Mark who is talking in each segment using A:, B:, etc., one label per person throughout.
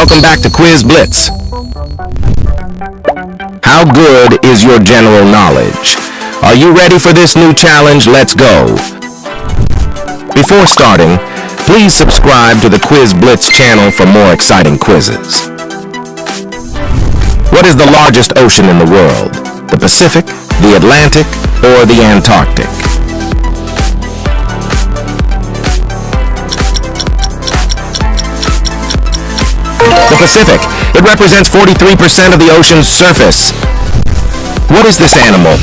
A: Welcome back to Quiz Blitz. How good is your general knowledge? Are you ready for this new challenge? Let's go. Before starting, please subscribe to the Quiz Blitz channel for more exciting quizzes. What is the largest ocean in the world? The Pacific, the Atlantic, or the Antarctic? The Pacific. It represents 43% of the ocean's surface. What is this animal?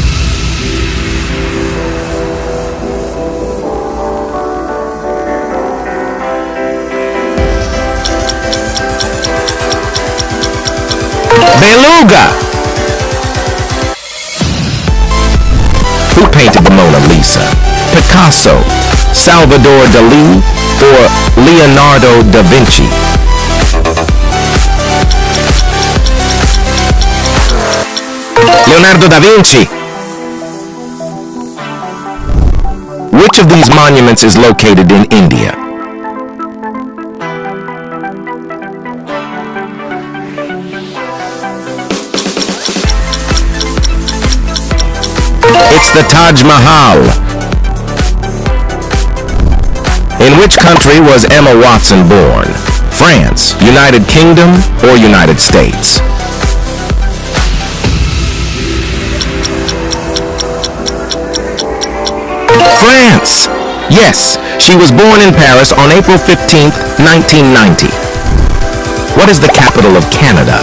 A: Beluga! Who painted the Mona Lisa? Picasso, Salvador Dali, or Leonardo da Vinci? Leonardo da Vinci. Which of these monuments is located in India? It's the Taj Mahal. In which country was Emma Watson born? France, United Kingdom, or United States? France! Yes, she was born in Paris on April 15, 1990. What is the capital of Canada?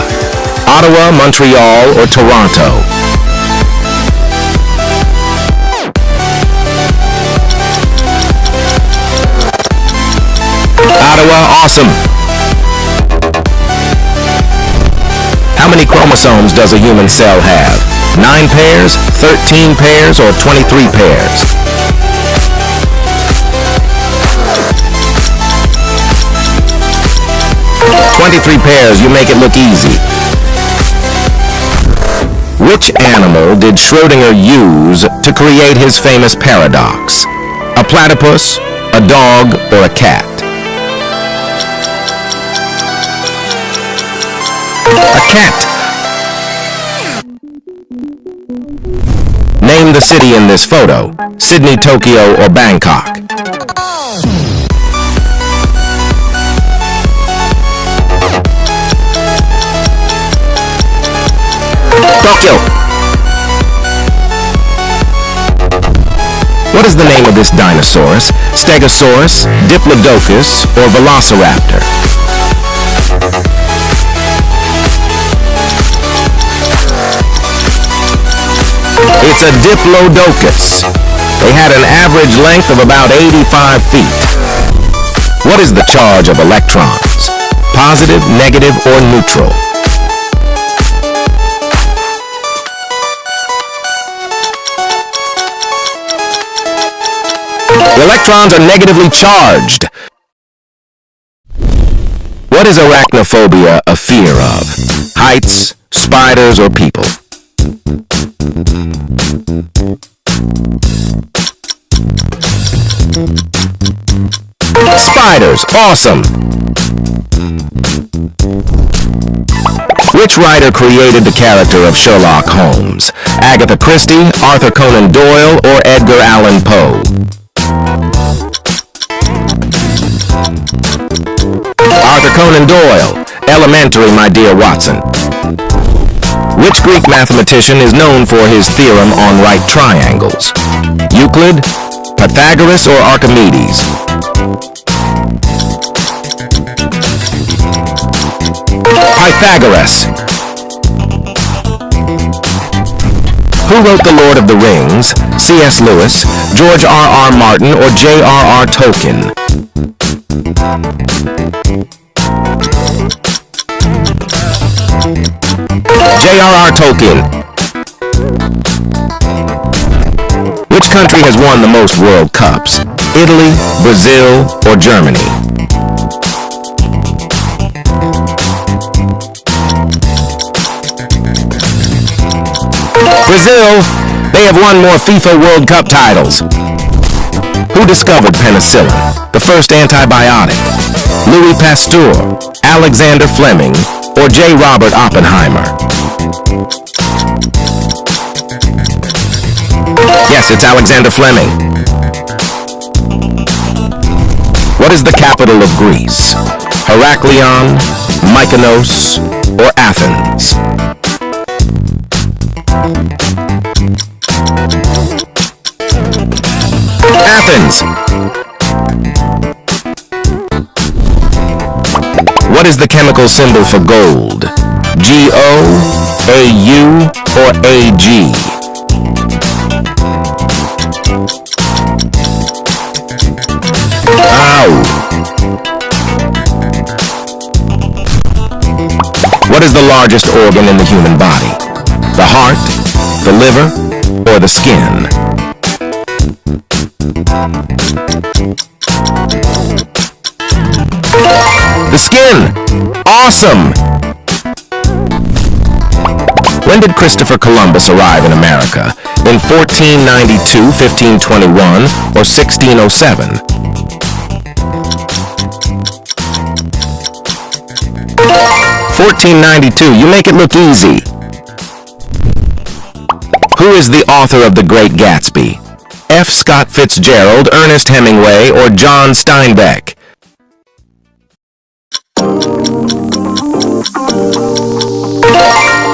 A: Ottawa, Montreal, or Toronto? Ottawa, awesome! How many chromosomes does a human cell have? 9 pairs, 13 pairs, or 23 pairs? 23 pairs, you make it look easy. Which animal did Schrödinger use to create his famous paradox? A platypus, a dog, or a cat? A cat. Name the city in this photo. Sydney, Tokyo, or Bangkok? Tokyo. What is the name of this dinosaurus? Stegosaurus, Diplodocus, or Velociraptor? It's a Diplodocus. They had an average length of about 85 feet. What is the charge of electrons? Positive, negative, or neutral? The electrons are negatively charged. What is arachnophobia a fear of? Heights, spiders, or people? Spiders, awesome! Which writer created the character of Sherlock Holmes? Agatha Christie, Arthur Conan Doyle, or Edgar Allan Poe? Arthur Conan Doyle. Elementary, my dear Watson. Which Greek mathematician is known for his theorem on right triangles? Euclid, Pythagoras, or Archimedes? Pythagoras. Who wrote The Lord of the Rings? C.S. Lewis, George R.R. Martin, or J.R.R. Tolkien? J.R.R. Tolkien. Which country has won the most World Cups? Italy, Brazil, or Germany? Brazil. They have won more FIFA World Cup titles. Who discovered penicillin, the first antibiotic? Louis Pasteur, Alexander Fleming or J. Robert Oppenheimer? Yes, it's Alexander Fleming. What is the capital of Greece? Heraklion, Mykonos, or Athens? Athens. What is the chemical symbol for gold? G-O, A-U, or A-G? Ow. What is the largest organ in the human body? The heart, the liver, or the skin? The skin! Awesome! When did Christopher Columbus arrive in America? In 1492, 1521, or 1607? 1492, you make it look easy. Who is the author of The Great Gatsby? F. Scott Fitzgerald, Ernest Hemingway, or John Steinbeck?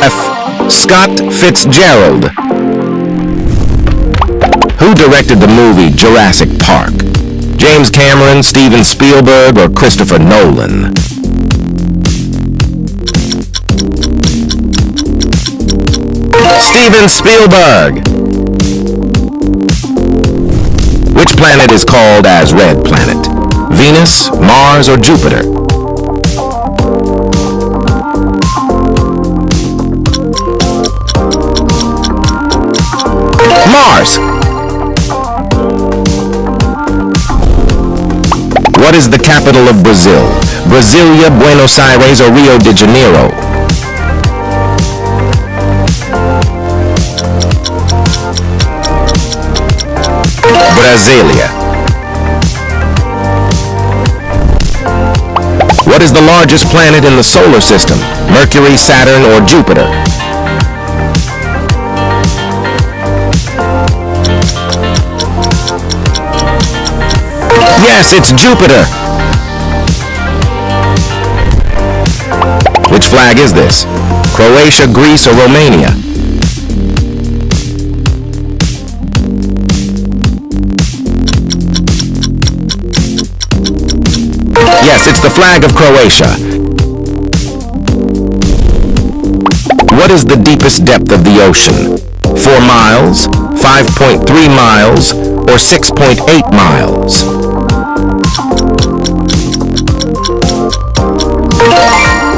A: F. Scott Fitzgerald. Who directed the movie Jurassic Park? James Cameron, Steven Spielberg, or Christopher Nolan? Steven Spielberg. Which planet is called as Red Planet? Venus, Mars, or Jupiter? Mars. What is the capital of Brazil? Brasilia, Buenos Aires, or Rio de Janeiro? Brasilia. What is the largest planet in the solar system? Mercury, Saturn, or Jupiter? Yes, it's Jupiter. Which flag is this? Croatia, Greece, or Romania? Yes, it's the flag of Croatia. What is the deepest depth of the ocean? 4 miles, 5.3 miles, or 6.8 miles?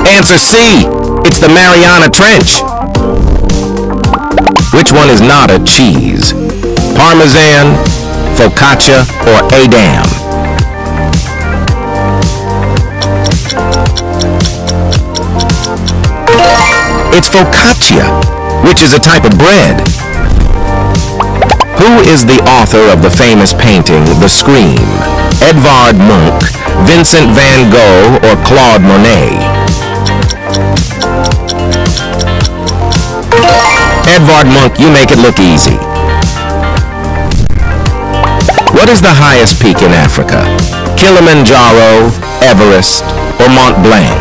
A: Answer C. It's the Mariana Trench. Which one is not a cheese? Parmesan, focaccia, or Edam? It's focaccia, which is a type of bread. Who is the author of the famous painting, The Scream? Edvard Munch, Vincent van Gogh, or Claude Monet? Edvard Munch, you make it look easy. What is the highest peak in Africa? Kilimanjaro, Everest, or Mont Blanc?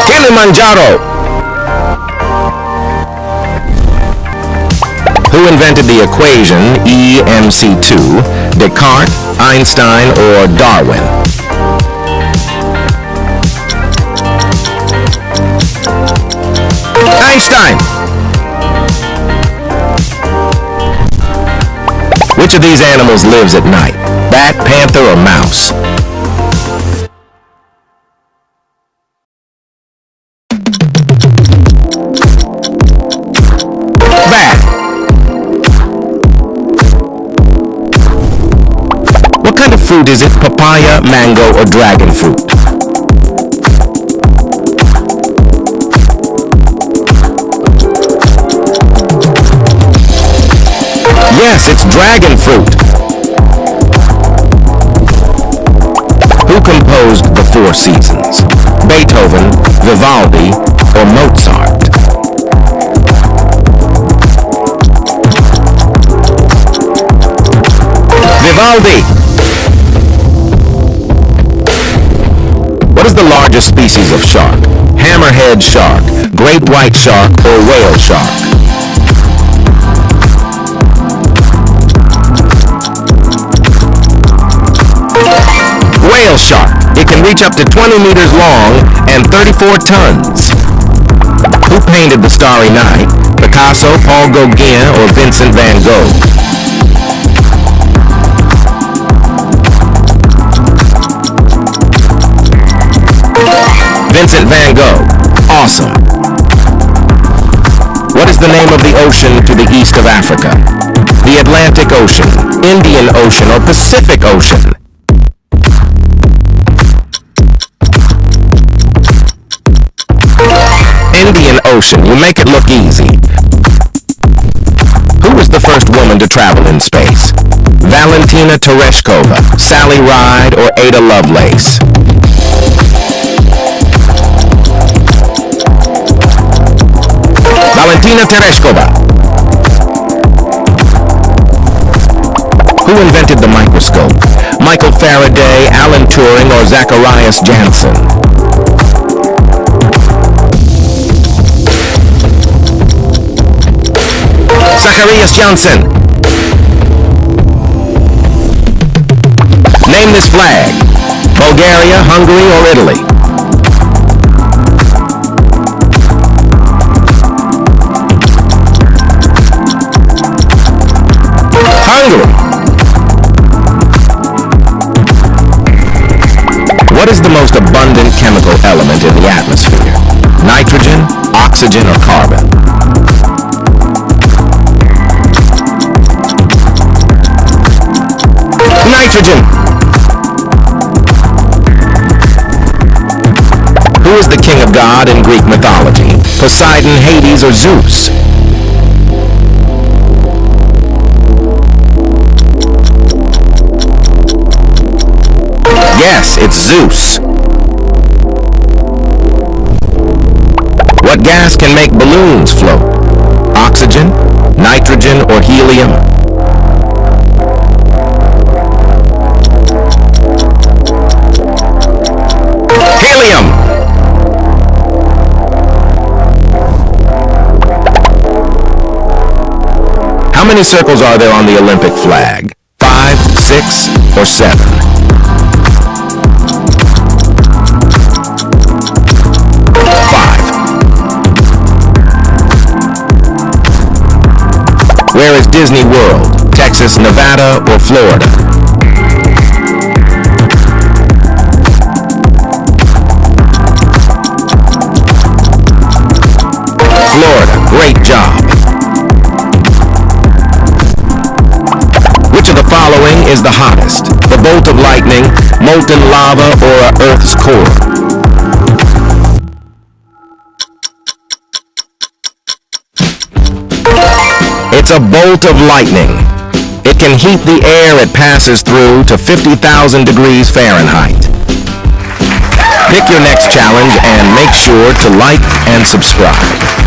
A: Kilimanjaro. Who invented the equation E mc2? Descartes, Einstein, or Darwin? Einstein. Which of these animals lives at night? Bat, panther, or mouse? Bat. What kind of fruit is it? Papaya, mango, or dragon fruit? Yes, it's dragon fruit. four seasons? Beethoven, Vivaldi, or Mozart? Vivaldi! What is the largest species of shark? Hammerhead shark, great white shark, or whale shark? Whale shark. It can reach up to 20 meters long and 34 tons. Who painted The Starry Night? Picasso, Paul Gauguin, or Vincent van Gogh? Vincent van Gogh. Awesome. What is the name of the ocean to the east of Africa? The Atlantic Ocean, Indian Ocean, or Pacific Ocean? Indian Ocean. You make it look easy. Who was the first woman to travel in space? Valentina Tereshkova, Sally Ride, or Ada Lovelace? Valentina Tereshkova. Who invented the microscope? Michael Faraday, Alan Turing, or Zacharias Janssen? Zacharias Janssen. Name this flag. Bulgaria, Hungary, or Italy? Hungary. What is the most abundant chemical element in the atmosphere? Nitrogen, oxygen, or carbon? Nitrogen. Who is the king of God in Greek mythology? Poseidon, Hades, or Zeus? Yes, it's Zeus. What gas can make balloons float? Oxygen, nitrogen, or helium? Helium! How many circles are there on the Olympic flag? 5, 6, or 7? Where is Disney World? Texas, Nevada, or Florida? Florida. Great job. Which of the following is the hottest? The bolt of lightning, molten lava, or Earth's core? It's a bolt of lightning. It can heat the air it passes through to 50,000 degrees Fahrenheit. Pick your next challenge and make sure to like and subscribe.